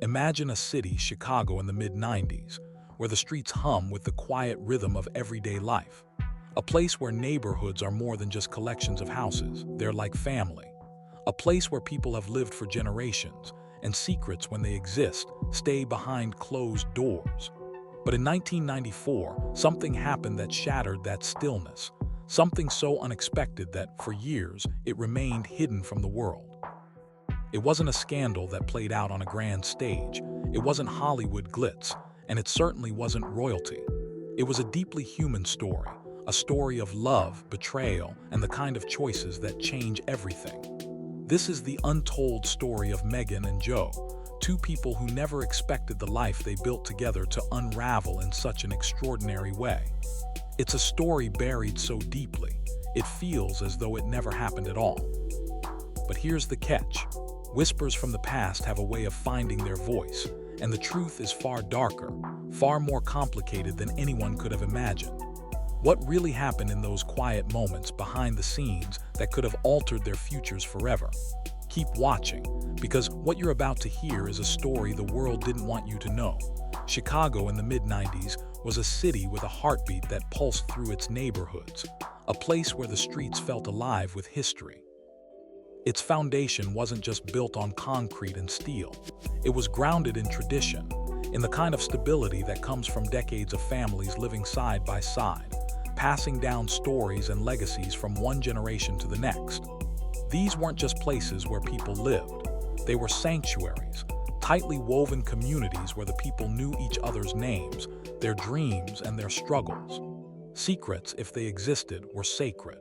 Imagine a city, Chicago in the mid-90s, where the streets hum with the quiet rhythm of everyday life. A place where neighborhoods are more than just collections of houses, they're like family. A place where people have lived for generations, and secrets, when they exist, stay behind closed doors. But in 1994, something happened that shattered that stillness. Something so unexpected that, for years, it remained hidden from the world. It wasn't a scandal that played out on a grand stage. It wasn't Hollywood glitz, and it certainly wasn't royalty. It was a deeply human story, a story of love, betrayal, and the kind of choices that change everything. This is the untold story of Meghan and Joe, two people who never expected the life they built together to unravel in such an extraordinary way. It's a story buried so deeply, it feels as though it never happened at all. But here's the catch. Whispers from the past have a way of finding their voice, and the truth is far darker, far more complicated than anyone could have imagined. What really happened in those quiet moments behind the scenes that could have altered their futures forever? Keep watching, because what you're about to hear is a story the world didn't want you to know. Chicago in the mid-90s was a city with a heartbeat that pulsed through its neighborhoods, a place where the streets felt alive with history. Its foundation wasn't just built on concrete and steel. It was grounded in tradition, in the kind of stability that comes from decades of families living side by side, passing down stories and legacies from one generation to the next. These weren't just places where people lived. They were sanctuaries, tightly woven communities where the people knew each other's names, their dreams, and their struggles. Secrets, if they existed, were sacred.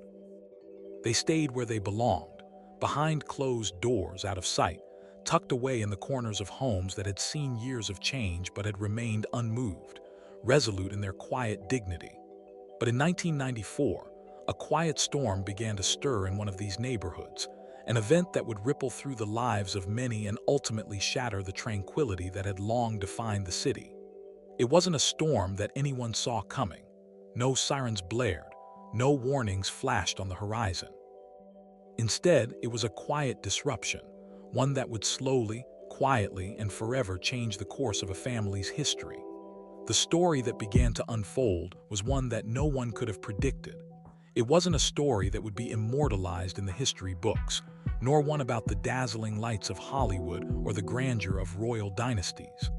They stayed where they belonged, behind closed doors, out of sight, tucked away in the corners of homes that had seen years of change but had remained unmoved, resolute in their quiet dignity. But in 1994, a quiet storm began to stir in one of these neighborhoods, an event that would ripple through the lives of many and ultimately shatter the tranquility that had long defined the city. It wasn't a storm that anyone saw coming. No sirens blared, no warnings flashed on the horizon. Instead, it was a quiet disruption, one that would slowly, quietly, and forever change the course of a family's history. The story that began to unfold was one that no one could have predicted. It wasn't a story that would be immortalized in the history books, nor one about the dazzling lights of Hollywood or the grandeur of royal dynasties.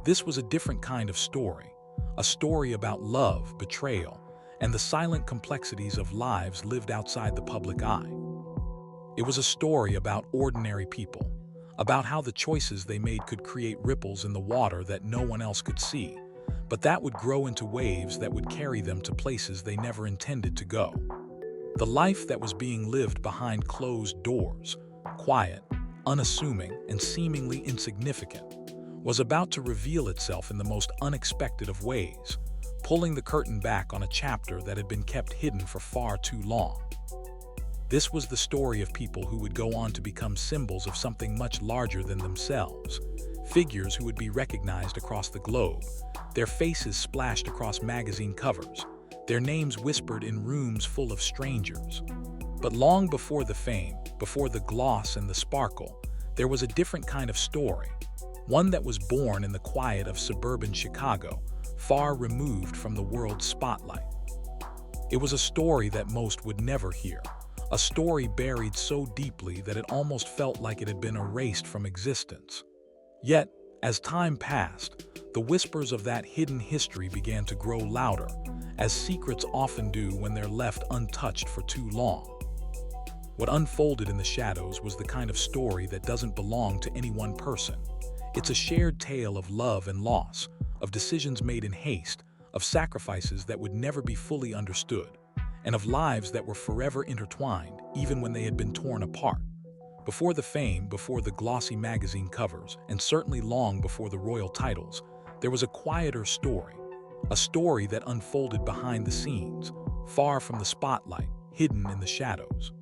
This was a different kind of story, a story about love, betrayal, and the silent complexities of lives lived outside the public eye. It was a story about ordinary people, about how the choices they made could create ripples in the water that no one else could see, but that would grow into waves that would carry them to places they never intended to go. The life that was being lived behind closed doors, quiet, unassuming, and seemingly insignificant, was about to reveal itself in the most unexpected of ways, pulling the curtain back on a chapter that had been kept hidden for far too long. This was the story of people who would go on to become symbols of something much larger than themselves, figures who would be recognized across the globe, their faces splashed across magazine covers, their names whispered in rooms full of strangers. But long before the fame, before the gloss and the sparkle, there was a different kind of story, one that was born in the quiet of suburban Chicago, far removed from the world's spotlight. It was a story that most would never hear, a story buried so deeply that it almost felt like it had been erased from existence. Yet, as time passed, the whispers of that hidden history began to grow louder, as secrets often do when they're left untouched for too long. What unfolded in the shadows was the kind of story that doesn't belong to any one person. It's a shared tale of love and loss, of decisions made in haste, of sacrifices that would never be fully understood, and of lives that were forever intertwined, even when they had been torn apart. Before the fame, before the glossy magazine covers, and certainly long before the royal titles, there was a quieter story, a story that unfolded behind the scenes, far from the spotlight, hidden in the shadows.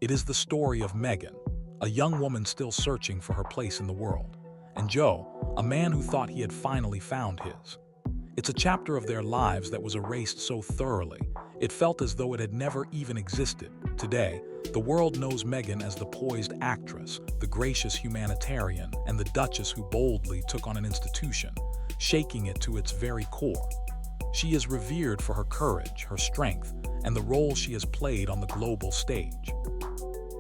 It is the story of Meghan, a young woman still searching for her place in the world, and Joe, a man who thought he had finally found his. It's a chapter of their lives that was erased so thoroughly, it felt as though it had never even existed, Today, the world knows Meghan as the poised actress, the gracious humanitarian, and the Duchess who boldly took on an institution, shaking it to its very core. She is revered for her courage, her strength, and the role she has played on the global stage.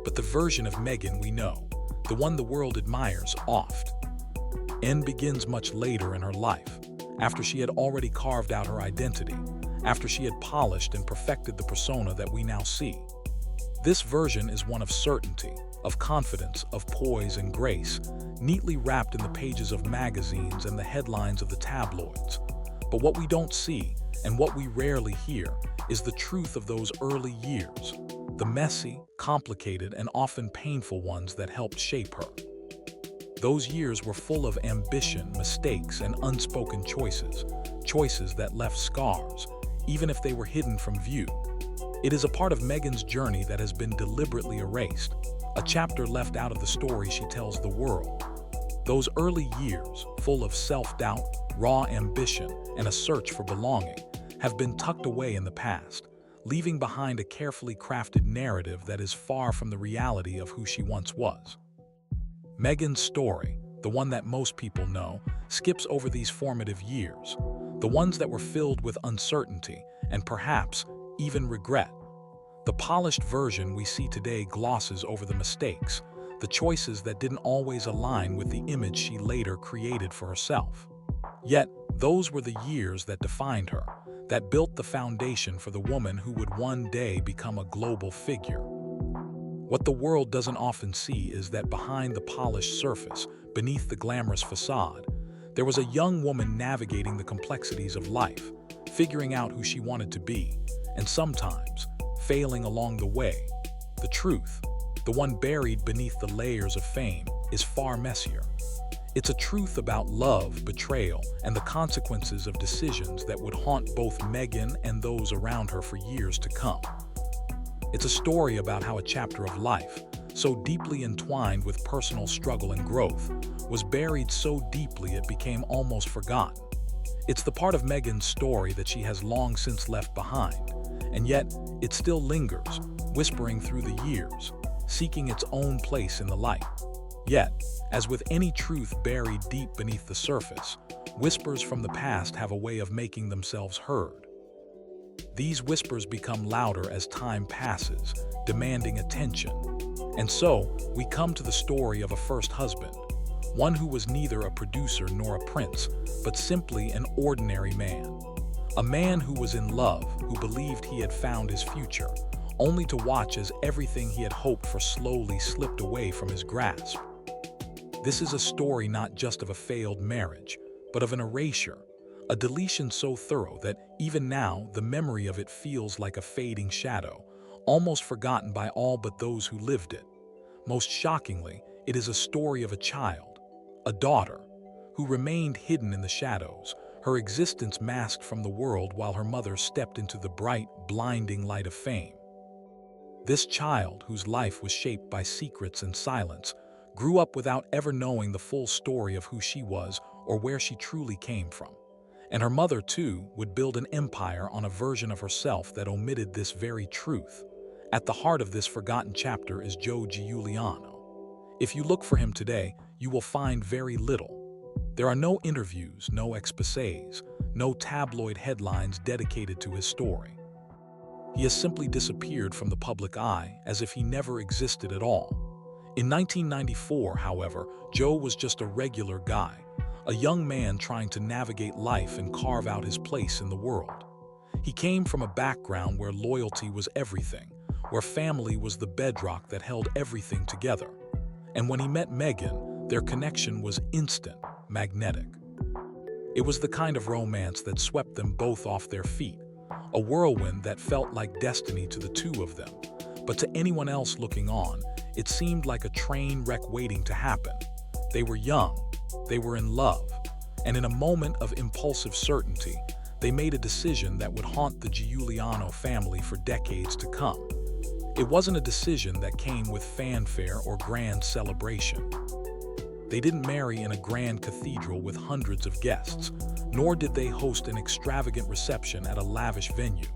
But the version of Meghan we know, the one the world admires oft, begins much later in her life, after she had already carved out her identity, after she had polished and perfected the persona that we now see. This version is one of certainty, of confidence, of poise and grace, neatly wrapped in the pages of magazines and the headlines of the tabloids. But what we don't see, and what we rarely hear, is the truth of those early years, the messy, complicated, and often painful ones that helped shape her. Those years were full of ambition, mistakes, and unspoken choices that left scars, even if they were hidden from view. It is a part of Meghan's journey that has been deliberately erased, a chapter left out of the story she tells the world. Those early years, full of self-doubt, raw ambition, and a search for belonging, have been tucked away in the past, leaving behind a carefully crafted narrative that is far from the reality of who she once was. Meghan's story, the one that most people know, skips over these formative years, the ones that were filled with uncertainty and perhaps even regret. The polished version we see today glosses over the mistakes, the choices that didn't always align with the image she later created for herself. Yet, those were the years that defined her, that built the foundation for the woman who would one day become a global figure. What the world doesn't often see is that behind the polished surface, beneath the glamorous facade, there was a young woman navigating the complexities of life, figuring out who she wanted to be, and sometimes failing along the way. The truth, the one buried beneath the layers of fame, is far messier. It's a truth about love, betrayal, and the consequences of decisions that would haunt both Meghan and those around her for years to come. It's a story about how a chapter of life, so deeply entwined with personal struggle and growth, was buried so deeply it became almost forgotten. It's the part of Meghan's story that she has long since left behind, and yet it still lingers, whispering through the years, seeking its own place in the light. Yet, as with any truth buried deep beneath the surface, whispers from the past have a way of making themselves heard. These whispers become louder as time passes, demanding attention. And so, we come to the story of a first husband, one who was neither a producer nor a prince, but simply an ordinary man. A man who was in love, who believed he had found his future, only to watch as everything he had hoped for slowly slipped away from his grasp. This is a story not just of a failed marriage, but of an erasure, a deletion so thorough that even now the memory of it feels like a fading shadow, almost forgotten by all but those who lived it. Most shockingly, it is a story of a child, a daughter, who remained hidden in the shadows, her existence masked from the world while her mother stepped into the bright, blinding light of fame. This child, whose life was shaped by secrets and silence, grew up without ever knowing the full story of who she was or where she truly came from. And her mother, too, would build an empire on a version of herself that omitted this very truth. At the heart of this forgotten chapter is Joe Giuliano. If you look for him today, you will find very little. There are no interviews, no exposés, no tabloid headlines dedicated to his story. He has simply disappeared from the public eye as if he never existed at all. In 1994, however, Joe was just a regular guy, a young man trying to navigate life and carve out his place in the world. He came from a background where loyalty was everything, where family was the bedrock that held everything together. And when he met Meghan, their connection was instant, magnetic. It was the kind of romance that swept them both off their feet, a whirlwind that felt like destiny to the two of them. But to anyone else looking on, it seemed like a train wreck waiting to happen. They were young, they were in love, and in a moment of impulsive certainty, they made a decision that would haunt the Giuliano family for decades to come. It wasn't a decision that came with fanfare or grand celebration. They didn't marry in a grand cathedral with hundreds of guests, nor did they host an extravagant reception at a lavish venue.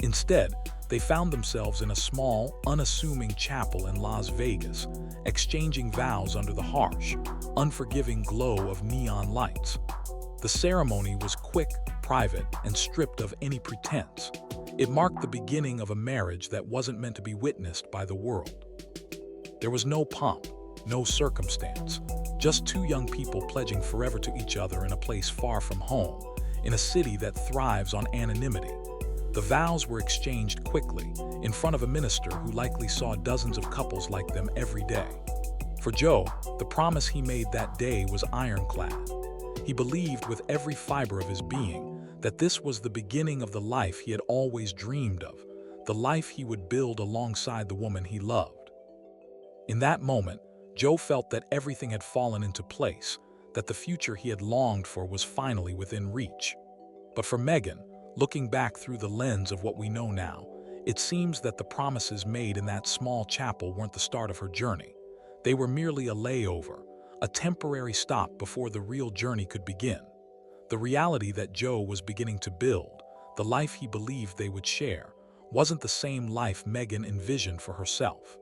Instead, They found themselves in a small, unassuming chapel in Las Vegas, exchanging vows under the harsh, unforgiving glow of neon lights. The ceremony was quick, private, and stripped of any pretense. It marked the beginning of a marriage that wasn't meant to be witnessed by the world. There was no pomp, no circumstance, just two young people pledging forever to each other in a place far from home, in a city that thrives on anonymity. The vows were exchanged quickly, in front of a minister who likely saw dozens of couples like them every day. For Joe, the promise he made that day was ironclad. He believed with every fiber of his being that this was the beginning of the life he had always dreamed of, the life he would build alongside the woman he loved. In that moment, Joe felt that everything had fallen into place, that the future he had longed for was finally within reach. But for Meghan, looking back through the lens of what we know now, it seems that the promises made in that small chapel weren't the start of her journey. They were merely a layover, a temporary stop before the real journey could begin. The reality that Joe was beginning to build, the life he believed they would share, wasn't the same life Meghan envisioned for herself.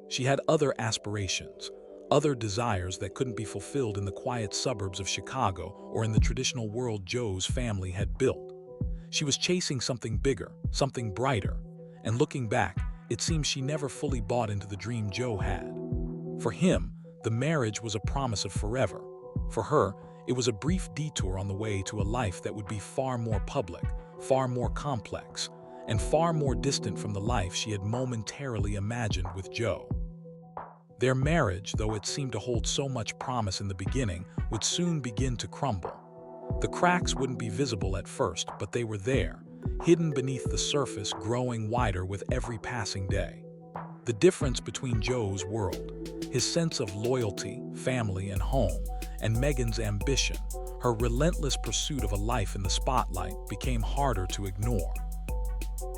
She had other aspirations, other desires that couldn't be fulfilled in the quiet suburbs of Chicago or in the traditional world Joe's family had built. She was chasing something bigger, something brighter, and looking back, it seems she never fully bought into the dream Joe had. For him, the marriage was a promise of forever. For her, it was a brief detour on the way to a life that would be far more public, far more complex, and far more distant from the life she had momentarily imagined with Joe. Their marriage, though it seemed to hold so much promise in the beginning, would soon begin to crumble. The cracks wouldn't be visible at first, but they were there, hidden beneath the surface, growing wider with every passing day. The difference between Joe's world, his sense of loyalty, family, and home, and Meghan's ambition, her relentless pursuit of a life in the spotlight, became harder to ignore.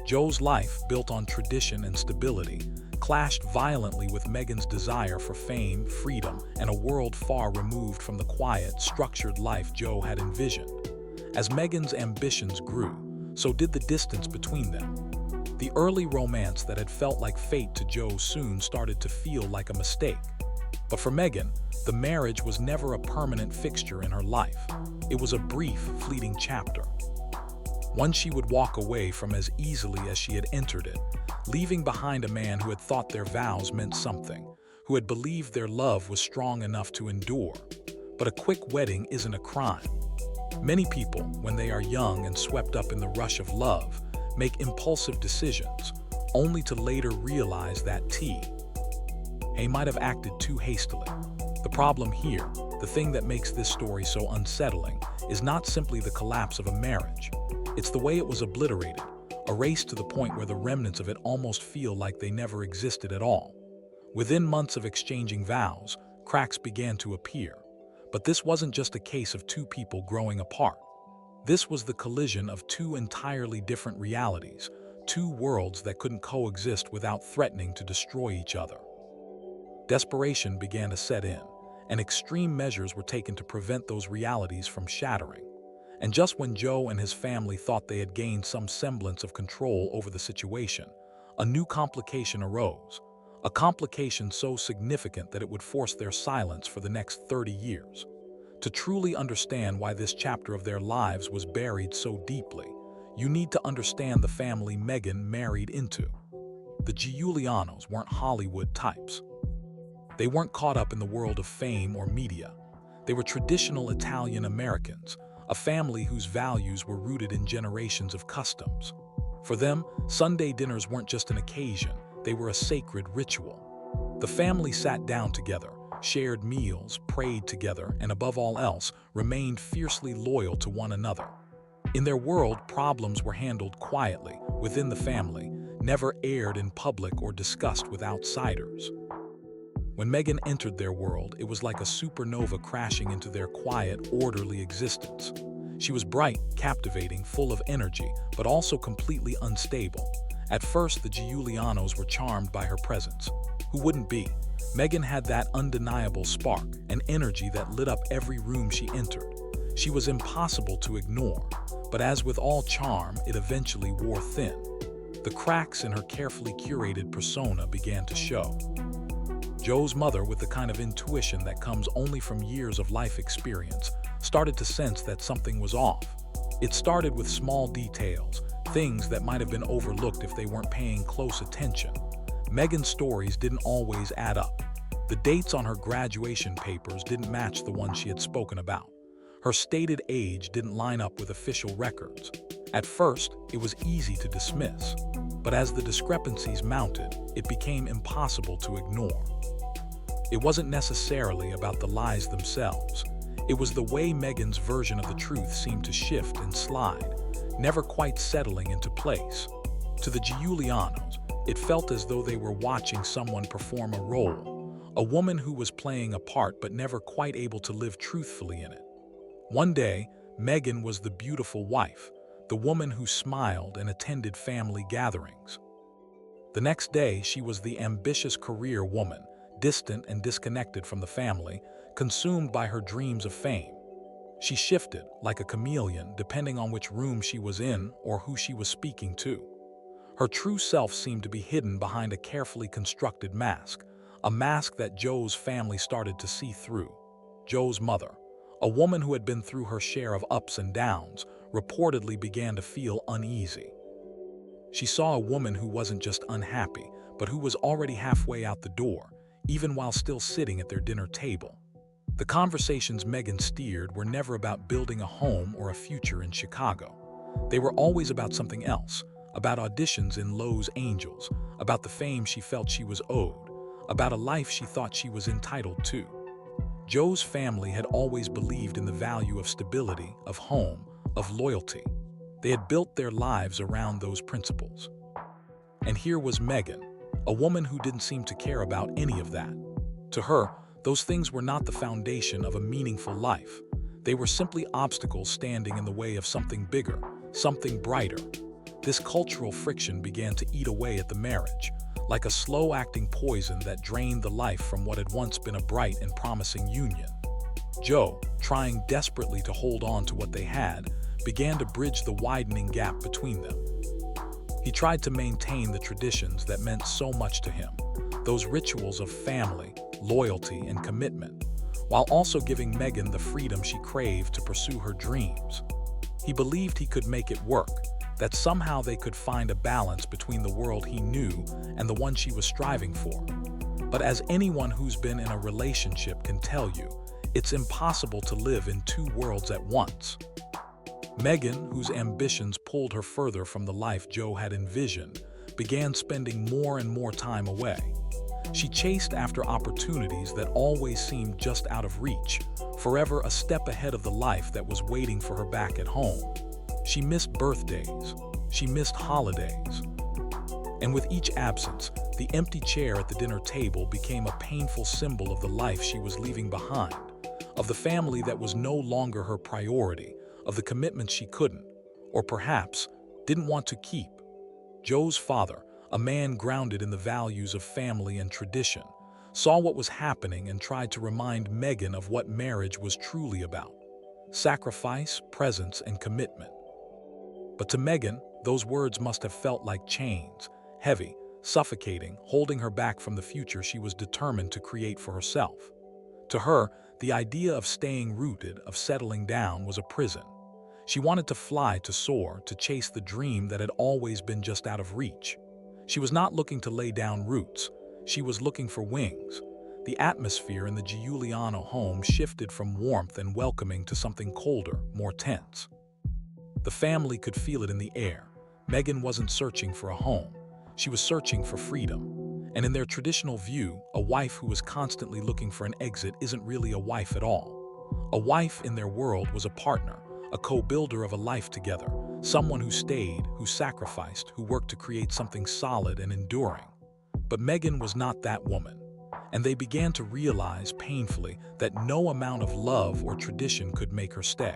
Joe's life, built on tradition and stability, clashed violently with Meghan's desire for fame, freedom, and a world far removed from the quiet, structured life Joe had envisioned. As Meghan's ambitions grew, so did the distance between them. The early romance that had felt like fate to Joe soon started to feel like a mistake. But for Meghan, the marriage was never a permanent fixture in her life. It was a brief, fleeting chapter. One she would walk away from as easily as she had entered it, leaving behind a man who had thought their vows meant something, who had believed their love was strong enough to endure. But a quick wedding isn't a crime. Many people, when they are young and swept up in the rush of love, make impulsive decisions, only to later realize that he might have acted too hastily. The problem here, the thing that makes this story so unsettling, is not simply the collapse of a marriage. It's the way it was obliterated, erased to the point where the remnants of it almost feel like they never existed at all. Within months of exchanging vows, cracks began to appear. But this wasn't just a case of two people growing apart. This was the collision of two entirely different realities, two worlds that couldn't coexist without threatening to destroy each other. Desperation began to set in, and extreme measures were taken to prevent those realities from shattering. And just when Joe and his family thought they had gained some semblance of control over the situation, a new complication arose, a complication so significant that it would force their silence for the next 30 years. To truly understand why this chapter of their lives was buried so deeply, you need to understand the family Meghan married into. The Giulianos weren't Hollywood types. They weren't caught up in the world of fame or media. They were traditional Italian Americans, a family whose values were rooted in generations of customs. For them, Sunday dinners weren't just an occasion, they were a sacred ritual. The family sat down together, shared meals, prayed together, and above all else, remained fiercely loyal to one another. In their world, problems were handled quietly, within the family, never aired in public or discussed with outsiders. When Meghan entered their world, it was like a supernova crashing into their quiet, orderly existence. She was bright, captivating, full of energy, but also completely unstable. At first, the Giulianos were charmed by her presence. Who wouldn't be? Meghan had that undeniable spark, an energy that lit up every room she entered. She was impossible to ignore, but as with all charm, it eventually wore thin. The cracks in her carefully curated persona began to show. Joe's mother, with the kind of intuition that comes only from years of life experience, started to sense that something was off. It started with small details, things that might have been overlooked if they weren't paying close attention. Meghan's stories didn't always add up. The dates on her graduation papers didn't match the ones she had spoken about. Her stated age didn't line up with official records. At first, it was easy to dismiss, but as the discrepancies mounted, it became impossible to ignore. It wasn't necessarily about the lies themselves. It was the way Meghan's version of the truth seemed to shift and slide, never quite settling into place. To the Giulianos, it felt as though they were watching someone perform a role, a woman who was playing a part but never quite able to live truthfully in it. One day, Meghan was the beautiful wife, the woman who smiled and attended family gatherings. The next day, she was the ambitious career woman, distant and disconnected from the family, consumed by her dreams of fame. She shifted, like a chameleon, depending on which room she was in or who she was speaking to. Her true self seemed to be hidden behind a carefully constructed mask, a mask that Joe's family started to see through. Joe's mother, a woman who had been through her share of ups and downs, reportedly began to feel uneasy. She saw a woman who wasn't just unhappy, but who was already halfway out the door, even while still sitting at their dinner table. The conversations Meghan steered were never about building a home or a future in Chicago. They were always about something else, about auditions in Lowe's Angels, about the fame she felt she was owed, about a life she thought she was entitled to. Joe's family had always believed in the value of stability, of home, of loyalty. They had built their lives around those principles. And here was Meghan, a woman who didn't seem to care about any of that. To her, those things were not the foundation of a meaningful life. They were simply obstacles standing in the way of something bigger, something brighter. This cultural friction began to eat away at the marriage, like a slow-acting poison that drained the life from what had once been a bright and promising union. Joe, trying desperately to hold on to what they had, began to bridge the widening gap between them. He tried to maintain the traditions that meant so much to him, those rituals of family, loyalty, and commitment, while also giving Meghan the freedom she craved to pursue her dreams. He believed he could make it work, that somehow they could find a balance between the world he knew and the one she was striving for. But as anyone who's been in a relationship can tell you, it's impossible to live in two worlds at once. Meghan, whose ambitions pulled her further from the life Joe had envisioned, began spending more and more time away. She chased after opportunities that always seemed just out of reach, forever a step ahead of the life that was waiting for her back at home. She missed birthdays. She missed holidays. And with each absence, the empty chair at the dinner table became a painful symbol of the life she was leaving behind, of the family that was no longer her priority, of the commitment she couldn't, or perhaps didn't want to keep. Joe's father, a man grounded in the values of family and tradition, saw what was happening and tried to remind Meghan of what marriage was truly about: sacrifice, presence, and commitment. But to Meghan, those words must have felt like chains, heavy, suffocating, holding her back from the future she was determined to create for herself. To her, the idea of staying rooted, of settling down, was a prison. She wanted to fly, to soar, to chase the dream that had always been just out of reach. She was not looking to lay down roots. She was looking for wings. The atmosphere in the Giuliano home shifted from warmth and welcoming to something colder, more tense. The family could feel it in the air. Meghan wasn't searching for a home. She was searching for freedom. And in their traditional view, a wife who was constantly looking for an exit isn't really a wife at all. A wife in their world was a partner, a co-builder of a life together, someone who stayed, who sacrificed, who worked to create something solid and enduring. But Meghan was not that woman, and they began to realize painfully that no amount of love or tradition could make her stay.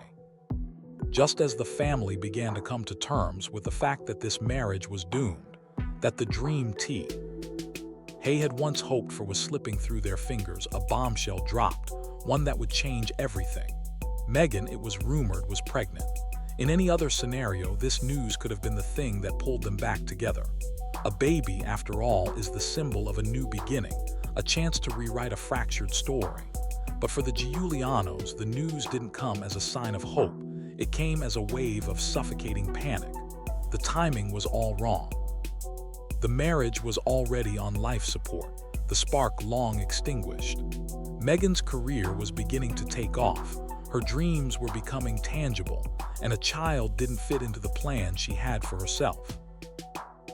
Just as the family began to come to terms with the fact that this marriage was doomed, that the dream Hay had once hoped for was slipping through their fingers, a bombshell dropped, one that would change everything. Meghan, it was rumored, was pregnant. In any other scenario, this news could have been the thing that pulled them back together. A baby, after all, is the symbol of a new beginning, a chance to rewrite a fractured story. But for the Giulianos, the news didn't come as a sign of hope. It came as a wave of suffocating panic. The timing was all wrong. The marriage was already on life support, the spark long extinguished. Meghan's career was beginning to take off. Her dreams were becoming tangible, and a child didn't fit into the plan she had for herself.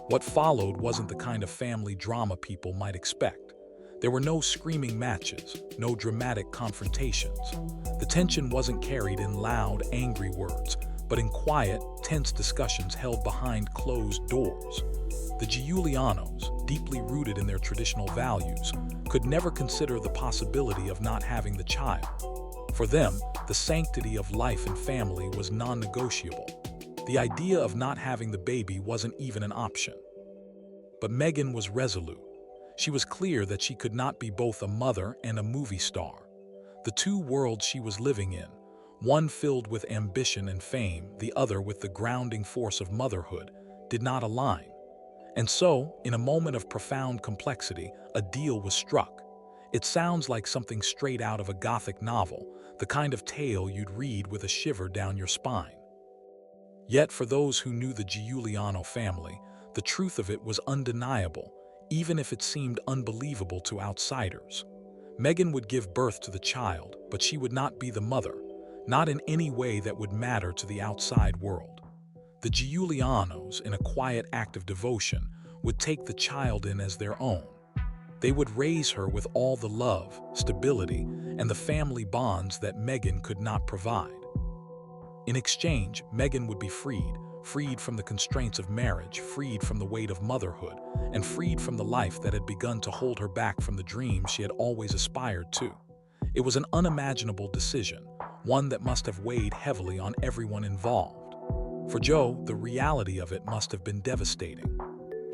What followed wasn't the kind of family drama people might expect. There were no screaming matches, no dramatic confrontations. The tension wasn't carried in loud, angry words, but in quiet, tense discussions held behind closed doors. The Giulianos, deeply rooted in their traditional values, could never consider the possibility of not having the child. For them, the sanctity of life and family was non-negotiable. The idea of not having the baby wasn't even an option. But Meghan was resolute. She was clear that she could not be both a mother and a movie star. The two worlds she was living in, one filled with ambition and fame, the other with the grounding force of motherhood, did not align. And so, in a moment of profound complexity, a deal was struck. It sounds like something straight out of a Gothic novel, the kind of tale you'd read with a shiver down your spine. Yet for those who knew the Giuliano family, the truth of it was undeniable, even if it seemed unbelievable to outsiders. Meghan would give birth to the child, but she would not be the mother, not in any way that would matter to the outside world. The Giulianos, in a quiet act of devotion, would take the child in as their own. They would raise her with all the love, stability, and the family bonds that Meghan could not provide. In exchange, Meghan would be freed from the constraints of marriage, freed from the weight of motherhood, and freed from the life that had begun to hold her back from the dreams she had always aspired to. It was an unimaginable decision, one that must have weighed heavily on everyone involved. For Joe, the reality of it must have been devastating.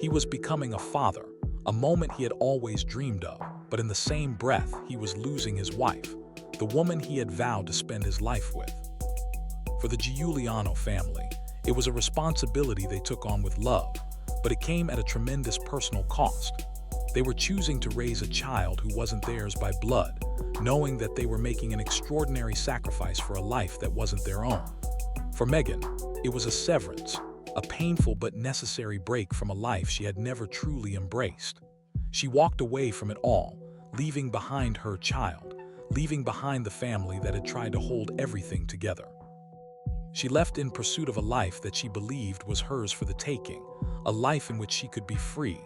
He was becoming a father, a moment he had always dreamed of, but in the same breath, he was losing his wife, the woman he had vowed to spend his life with. For the Giuliano family, it was a responsibility they took on with love, but it came at a tremendous personal cost. They were choosing to raise a child who wasn't theirs by blood, knowing that they were making an extraordinary sacrifice for a life that wasn't their own. For Meghan, it was a severance, a painful but necessary break from a life she had never truly embraced. She walked away from it all, leaving behind her child, leaving behind the family that had tried to hold everything together. She left in pursuit of a life that she believed was hers for the taking, a life in which she could be free,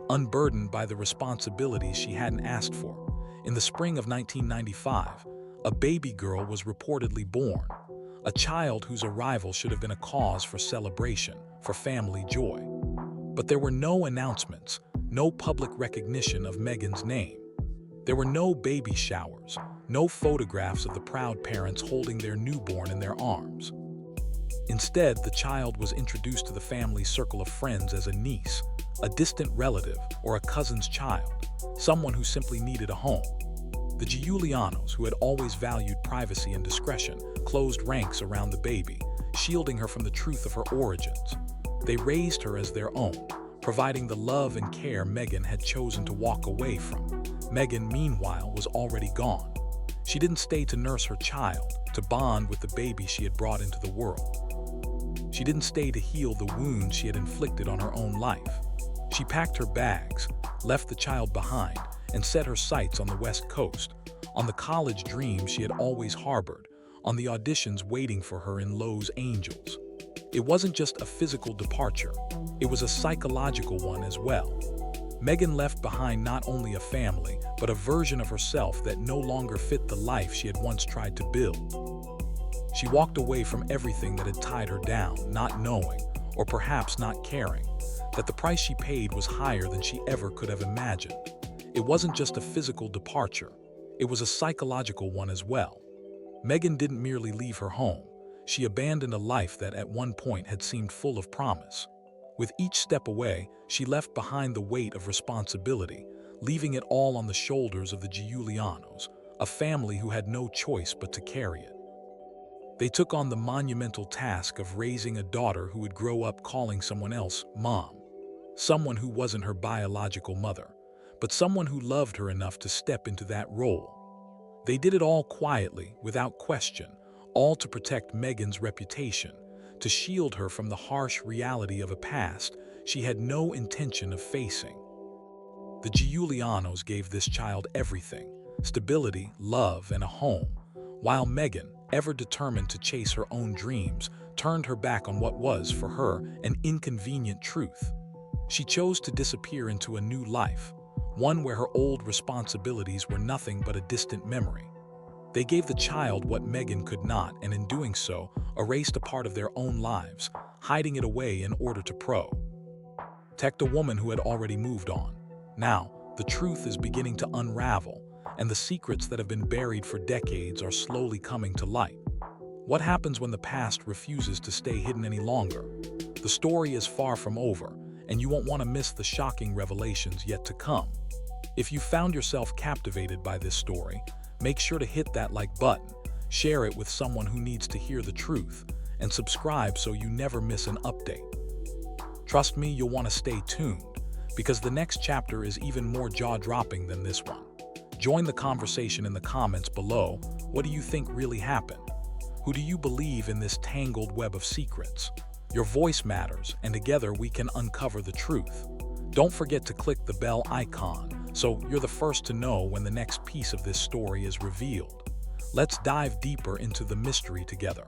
unburdened by the responsibilities she hadn't asked for. In the spring of 1995, a baby girl was reportedly born, a child whose arrival should have been a cause for celebration, for family joy. But there were no announcements, no public recognition of Meghan's name. There were no baby showers, no photographs of the proud parents holding their newborn in their arms. Instead, the child was introduced to the family circle of friends as a niece, a distant relative, or a cousin's child, someone who simply needed a home. The Giulianos, who had always valued privacy and discretion, closed ranks around the baby, shielding her from the truth of her origins. They raised her as their own, providing the love and care Meghan had chosen to walk away from. Meghan, meanwhile, was already gone. She didn't stay to nurse her child, to bond with the baby she had brought into the world. She didn't stay to heal the wounds she had inflicted on her own life. She packed her bags, left the child behind, and set her sights on the West Coast, on the college dreams she had always harbored, on the auditions waiting for her in Los Angeles. It wasn't just a physical departure, it was a psychological one as well. Meghan left behind not only a family, but a version of herself that no longer fit the life she had once tried to build. She walked away from everything that had tied her down, not knowing, or perhaps not caring, that the price she paid was higher than she ever could have imagined. It wasn't just a physical departure, it was a psychological one as well. Meghan didn't merely leave her home, she abandoned a life that at one point had seemed full of promise. With each step away, she left behind the weight of responsibility, leaving it all on the shoulders of the Giulianos, a family who had no choice but to carry it. They took on the monumental task of raising a daughter who would grow up calling someone else mom, someone who wasn't her biological mother, but someone who loved her enough to step into that role. They did it all quietly, without question, all to protect Meghan's reputation, to shield her from the harsh reality of a past she had no intention of facing. The Giulianos gave this child everything: stability, love, and a home, while Meghan, ever determined to chase her own dreams, turned her back on what was, for her, an inconvenient truth. She chose to disappear into a new life, one where her old responsibilities were nothing but a distant memory. They gave the child what Meghan could not, and in doing so, erased a part of their own lives, hiding it away in order to protect a woman who had already moved on. Now, the truth is beginning to unravel, and the secrets that have been buried for decades are slowly coming to light. What happens when the past refuses to stay hidden any longer? The story is far from over, and you won't want to miss the shocking revelations yet to come. If you found yourself captivated by this story, make sure to hit that like button, share it with someone who needs to hear the truth, and subscribe so you never miss an update. Trust me, you'll want to stay tuned, because the next chapter is even more jaw-dropping than this one. Join the conversation in the comments below. What do you think really happened? Who do you believe in this tangled web of secrets? Your voice matters, and together we can uncover the truth. Don't forget to click the bell icon so you're the first to know when the next piece of this story is revealed. Let's dive deeper into the mystery together.